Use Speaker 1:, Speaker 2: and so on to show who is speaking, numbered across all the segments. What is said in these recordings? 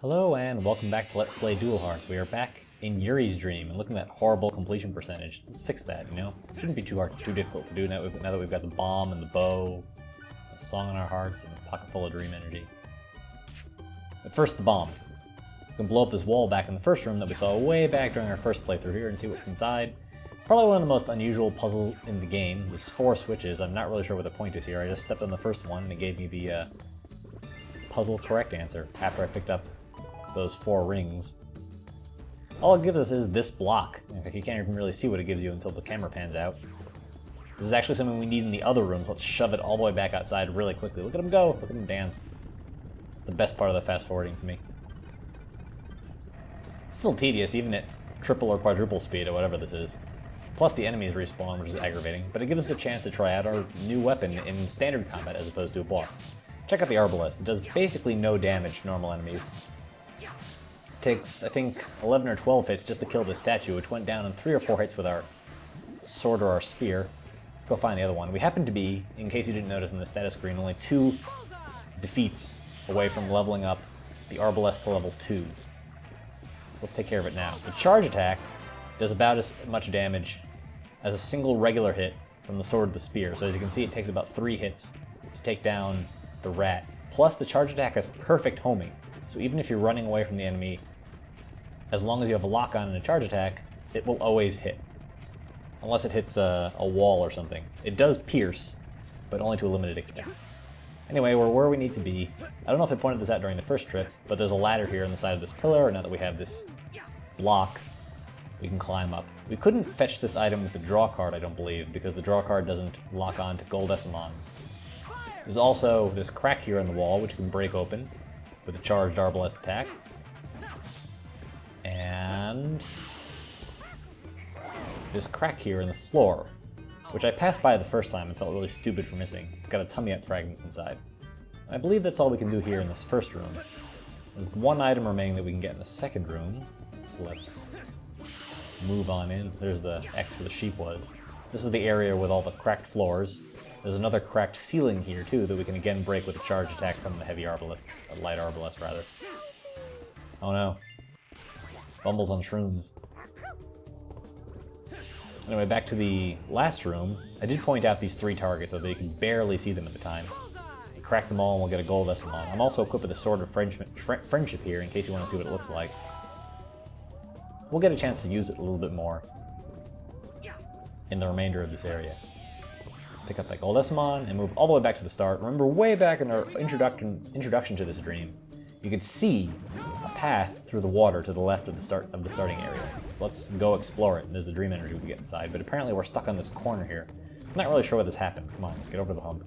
Speaker 1: Hello and welcome back to Let's Play Dual Hearts. We are back in Yuri's dream and looking at that horrible completion percentage. Let's fix that, you know? Shouldn't be too difficult to do now that we've got the bomb and the bow, a song in our hearts, and a pocket full of dream energy. But first, the bomb. We can blow up this wall back in the first room that we saw way back during our first playthrough here and see what's inside. Probably one of the most unusual puzzles in the game. There's 4 switches. I'm not really sure what the point is here. I just stepped on the first one and it gave me the puzzle correct answer after I picked up those 4 rings. All it gives us is this block. In fact, you can't even really see what it gives you until the camera pans out. This is actually something we need in the other rooms. Let's shove it all the way back outside really quickly. Look at him go! Look at him dance. The best part of the fast forwarding to me. It's still tedious, even at triple or quadruple speed or whatever this is. Plus the enemies respawn, which is aggravating, but it gives us a chance to try out our new weapon in standard combat as opposed to a boss. Check out the arbalest. It does basically no damage to normal enemies. Takes, I think, 11 or 12 hits just to kill this statue, which went down in 3 or 4 hits with our sword or our spear. Let's go find the other one. We happen to be, in case you didn't notice in the status screen, only 2 defeats away from leveling up the arbalest to level 2. So let's take care of it now. The charge attack does about as much damage as a single regular hit from the sword or the spear. So as you can see, it takes about 3 hits to take down the rat. Plus the charge attack has perfect homing. So even if you're running away from the enemy, as long as you have a lock-on and a charge attack, it will always hit. Unless it hits a wall or something. It does pierce, but only to a limited extent. Anyway, we're where we need to be. I don't know if I pointed this out during the first trip, but there's a ladder here on the side of this pillar, and now that we have this block, we can climb up. We couldn't fetch this item with the draw card, I don't believe, because the draw card doesn't lock on to gold Essamons. There's also this crack here in the wall, which you can break open with a charged arbalest attack. And this crack here in the floor, which I passed by the first time and felt really stupid for missing. It's got a tummy up fragment inside. I believe that's all we can do here in this first room. There's 1 item remaining that we can get in the second room, so let's move on in. There's the X where the sheep was. This is the area with all the cracked floors. There's another cracked ceiling here too that we can again break with a charge attack from the heavy arbalest, a light arbalest rather. Oh no. Bumbles on shrooms. Anyway, back to the last room. I did point out these 3 targets, although you can barely see them at the time. You crack them all and we'll get a gold Essamon. I'm also equipped with a sword of friendship here in case you want to see what it looks like. We'll get a chance to use it a little bit more in the remainder of this area. Let's pick up that gold Essamon and move all the way back to the start. Remember, way back in our introduction to this dream, you could see a path through the water to the left of the starting area. So let's go explore it. There's the dream energy we get inside, but apparently we're stuck on this corner here. I'm not really sure what this happened. Come on, get over the hump.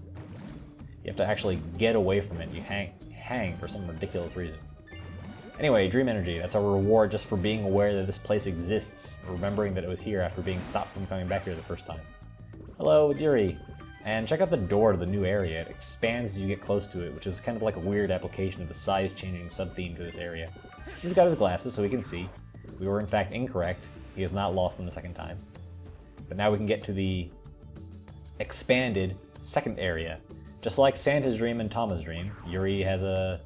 Speaker 1: You have to actually get away from it. You hang for some ridiculous reason. Anyway, dream energy. That's our reward just for being aware that this place exists, remembering that it was here after being stopped from coming back here the first time. Hello, it's Yuri. And check out the door to the new area. It expands as you get close to it, which is kind of like a weird application of the size-changing sub-theme to this area. He's got his glasses so he can see. We were in fact incorrect. He is not lost them the second time. But now we can get to the expanded second area. Just like Santa's dream and Thomas' dream, Yuri has a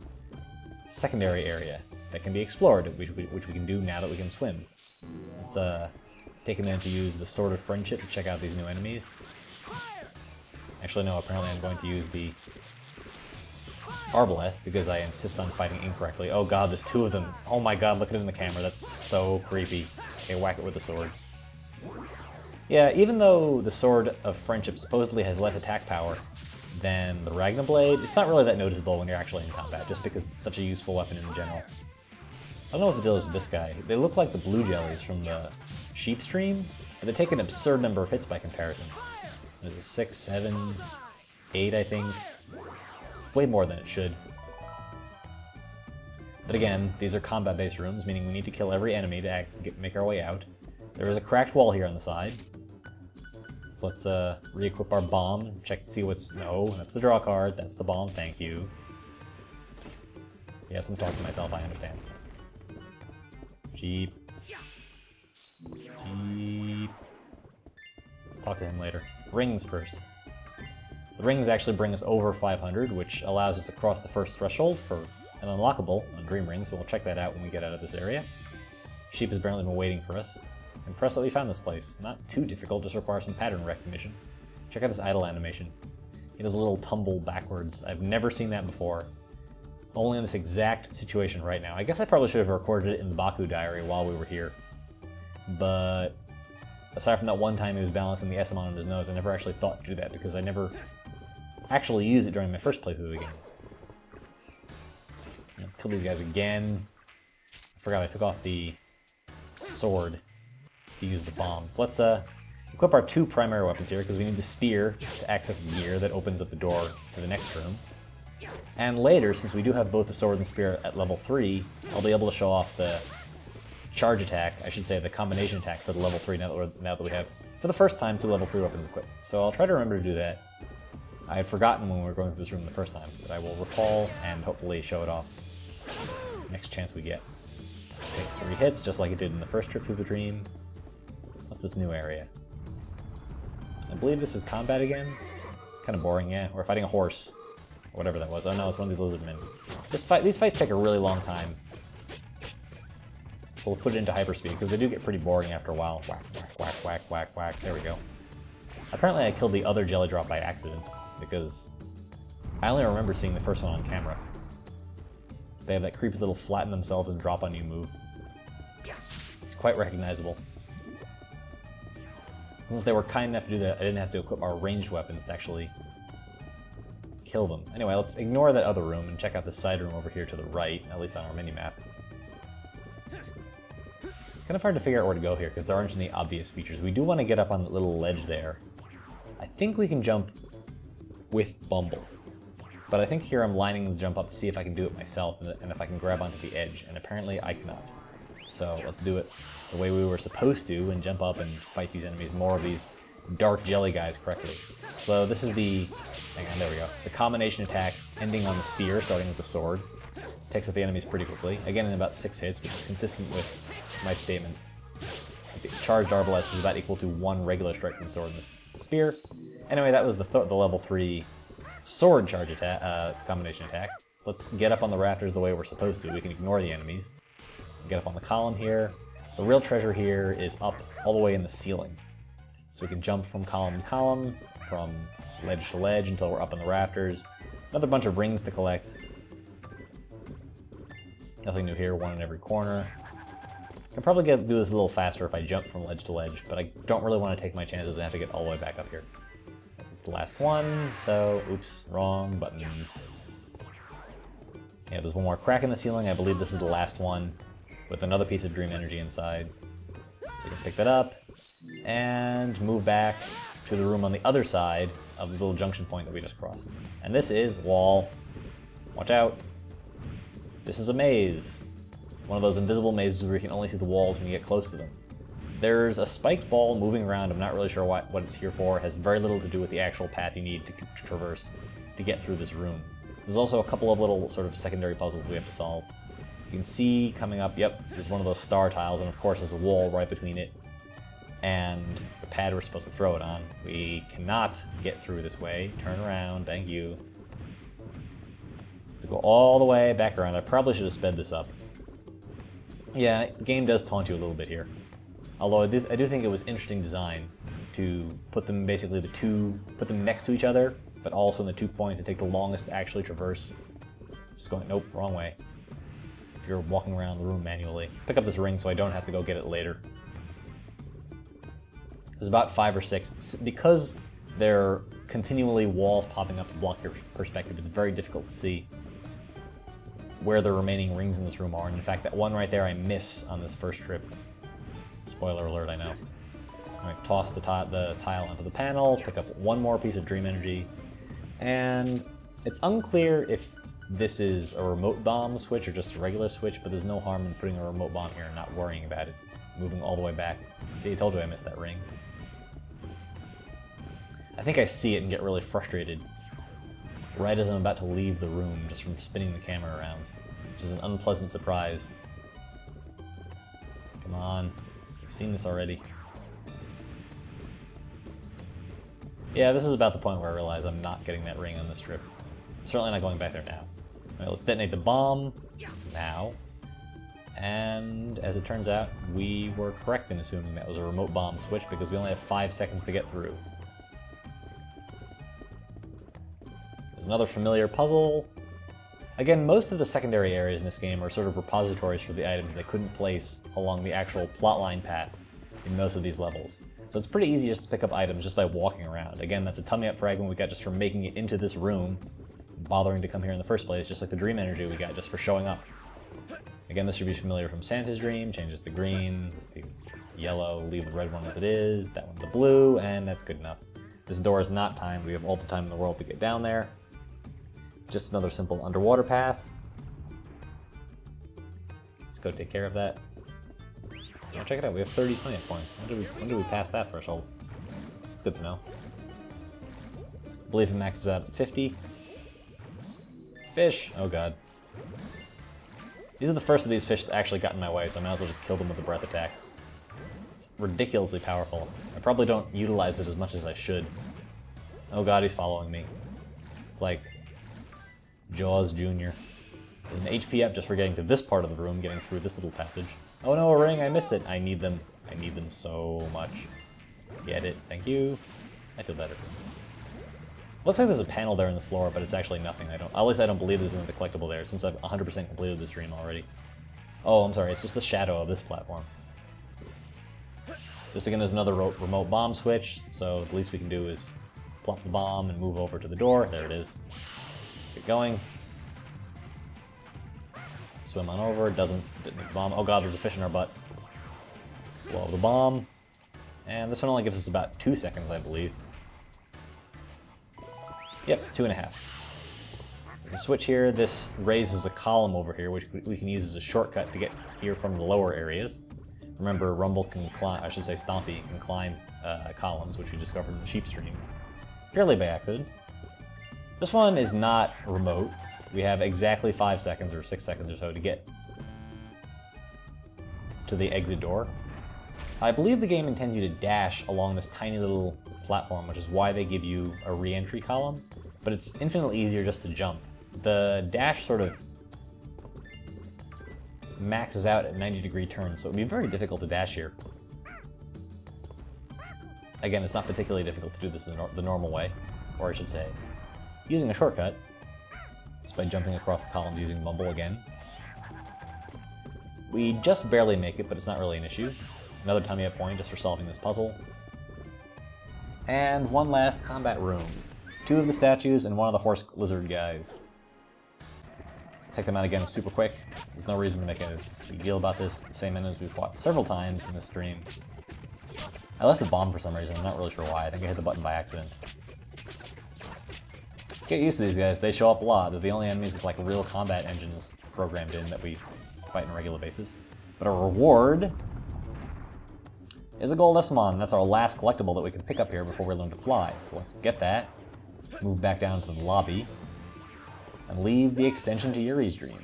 Speaker 1: secondary area that can be explored, which we can do now that we can swim. Let's take a minute to use the Sword of Friendship to check out these new enemies. Actually, no, apparently I'm going to use the arbalest because I insist on fighting incorrectly. Oh god, there's 2 of them. Oh my god, look at it in the camera. That's so creepy. Okay, whack it with the sword. Yeah, even though the Sword of Friendship supposedly has less attack power than the Blade, it's not really that noticeable when you're actually in combat, just because it's such a useful weapon in general. I don't know what the deal is with this guy. They look like the blue jellies from the sheep stream, but they take an absurd number of hits by comparison. There's a 6, 7, 8, I think. It's way more than it should. But again, these are combat-based rooms, meaning we need to kill every enemy to make our way out. There is a cracked wall here on the side. So let's re-equip our bomb, check to see what's... No, that's the draw card, that's the bomb, thank you. Yes, I'm talking to myself, I understand. Jeep. Jeep. Talk to him later. Rings first. The rings actually bring us over 500, which allows us to cross the first threshold for and unlockable on Dream Ring, so we'll check that out when we get out of this area. Sheep has apparently been waiting for us. Impressed that we found this place. Not too difficult, just requires some pattern recognition. Check out this idle animation. He does a little tumble backwards. I've never seen that before. Only in this exact situation right now. I guess I probably should have recorded it in the Baku diary while we were here. But aside from that one time he was balancing the SM on his nose, I never actually thought to do that because I never actually used it during my first playthrough of the game. Let's kill these guys again. I forgot I took off the sword to use the bombs. Let's equip our two primary weapons here because we need the spear to access the gear that opens up the door to the next room. And later, since we do have both the sword and spear at level 3, I'll be able to show off the charge attack, I should say the combination attack for the level 3 now that we have, for the first time, 2 level 3 weapons equipped. So I'll try to remember to do that. I had forgotten when we were going through this room the first time, but I will recall and hopefully show it off next chance we get. This takes 3 hits, just like it did in the first trip through the dream. What's this new area? I believe this is combat again. Kind of boring, yeah. We're fighting a horse. Or whatever that was. Oh no, it's one of these lizard men. These fights take a really long time. So we'll put it into hyperspeed, because they do get pretty boring after a while. Whack, whack, whack, whack, whack, whack. There we go. Apparently I killed the other jelly drop by accident, because I only remember seeing the first one on camera. They have that creepy little flatten themselves and drop on you move. It's quite recognizable. Since they were kind enough to do that, I didn't have to equip our ranged weapons to actually kill them. Anyway, let's ignore that other room and check out this side room over here to the right, at least on our mini-map. Kind of hard to figure out where to go here, because there aren't any obvious features. We do want to get up on the little ledge there. I think we can jump with Bumble. But I think here I'm lining the jump up to see if I can do it myself, and if I can grab onto the edge, and apparently I cannot. So let's do it the way we were supposed to, and jump up and fight these enemies, more of these dark jelly guys correctly. So this is the, hang on, there we go. The combination attack ending on the spear, starting with the sword. Takes out the enemies pretty quickly. Again, in about 6 hits, which is consistent with my statements. The charged arbalest is about equal to 1 regular strike from the sword and the spear. Anyway, that was the level 3 sword charge attack, combination attack. Let's get up on the rafters the way we're supposed to. We can ignore the enemies. Get up on the column here. The real treasure here is up all the way in the ceiling. So we can jump from column to column, from ledge to ledge until we're up on the rafters. Another bunch of rings to collect. Nothing new here, 1 in every corner. I can probably do this a little faster if I jump from ledge to ledge, but I don't really want to take my chances and have to get all the way back up here. That's the last one, so, oops, wrong button. Yeah, there's one more crack in the ceiling. I believe this is the last one, with another piece of dream energy inside. So you can pick that up, and move back to the room on the other side of the little junction point that we just crossed. And this is wall. Watch out. This is a maze. One of those invisible mazes where you can only see the walls when you get close to them. There's a spiked ball moving around. I'm not really sure what it's here for. It has very little to do with the actual path you need to traverse to get through this room. There's also a couple of little sort of secondary puzzles we have to solve. You can see coming up, yep, there's one of those star tiles, and of course there's a wall right between it and the pad we're supposed to throw it on. We cannot get through this way. Turn around, thank you. To go all the way back around. I probably should have sped this up. Yeah, the game does taunt you a little bit here. Although I do think it was interesting design to put them basically put them next to each other, but also in the 2 points to take the longest to actually traverse. Just going, nope, wrong way. If you're walking around the room manually. Let's pick up this ring so I don't have to go get it later. There's about 5 or 6. Because there are continually walls popping up to block your perspective, it's very difficult to see where the remaining rings in this room are. And in fact, that one right there I miss on this first trip. Spoiler alert, I know. Alright, toss the tile onto the panel, pick up one more piece of dream energy, and it's unclear if this is a remote bomb switch or just a regular switch, but there's no harm in putting a remote bomb here and not worrying about it. Moving all the way back. See, I told you I missed that ring. I think I see it and get really frustrated right as I'm about to leave the room, just from spinning the camera around, which is an unpleasant surprise. Come on, we've seen this already. Yeah, this is about the point where I realize I'm not getting that ring on this trip. I'm certainly not going back there now. Alright, let's detonate the bomb now. And as it turns out, we were correct in assuming that was a remote bomb switch because we only have 5 seconds to get through. There's another familiar puzzle. Again, most of the secondary areas in this game are sort of repositories for the items they couldn't place along the actual plotline path in most of these levels. So it's pretty easy just to pick up items just by walking around. Again, that's a tummy-up fragment we got just from making it into this room, bothering to come here in the first place, just like the dream energy we got just for showing up. Again, this should be familiar from Santa's dream. Change this to green, this to yellow, leave the red one as it is, that one to blue, and that's good enough. This door is not timed. We have all the time in the world to get down there. Just another simple underwater path. Let's go take care of that. Oh, check it out, we have 30 tummy-up points. When did we pass that threshold? It's good to know. I believe it maxes out at 50. Fish! Oh god. These are the first of these fish that actually got in my way, so I might as well just kill them with a breath attack. It's ridiculously powerful. I probably don't utilize it as much as I should. Oh god, he's following me. It's like Jaws Jr. There's an HP up just for getting to this part of the room, getting through this little passage. Oh no, a ring, I missed it. I need them. I need them so much. Get it, thank you. I feel better. Looks like there's a panel there in the floor, but it's actually nothing. At least I don't believe there's another collectible there, since I've 100% completed this dream already. Oh, I'm sorry, it's just the shadow of this platform. This again is another remote bomb switch, so the least we can do is plop the bomb and move over to the door. There it is. Let's get going. Swim on over, doesn't detonate the bomb. Oh god, there's a fish in our butt. Blow the bomb. And this one only gives us about 2 seconds, I believe. Yep, 2.5. There's a switch here. This raises a column over here, which we can use as a shortcut to get here from the lower areas. Remember, Rumble can climb, I should say Stompy can climb columns, which we discovered in the sheep stream. Purely by accident. This one is not remote. We have exactly 5 seconds or 6 seconds or so to get to the exit door. I believe the game intends you to dash along this tiny little platform, which is why they give you a re-entry column, but it's infinitely easier just to jump. The dash sort of maxes out at 90-degree turns, so it would be very difficult to dash here. Again, it's not particularly difficult to do this the normal way, or I should say, using a shortcut, just by jumping across the columns using Mumble again. We just barely make it, but it's not really an issue. Another tummy-up point just for solving this puzzle. And one last combat room. 2 of the statues and 1 of the horse lizard guys. Take them out again super quick. There's no reason to make a big deal about this. The same enemies we've fought several times in this stream. I left a bomb for some reason, I'm not really sure why. I think I hit the button by accident. Get used to these guys, they show up a lot. They're the only enemies with like real combat engines programmed in that we fight on a regular basis. But our reward is a gold Esmon. That's our last collectible that we can pick up here before we learn to fly. So let's get that, move back down to the lobby, and leave the extension to Yuri's dream.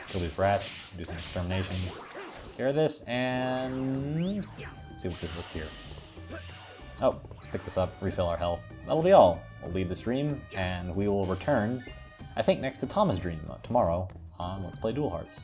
Speaker 1: Kill these rats, do some extermination, take care of this, and let's see what's here. Oh, let's pick this up, refill our health. That'll be all. We'll leave the stream, and we will return, I think, next to Thomas' dream tomorrow on Let's Play Dual Hearts.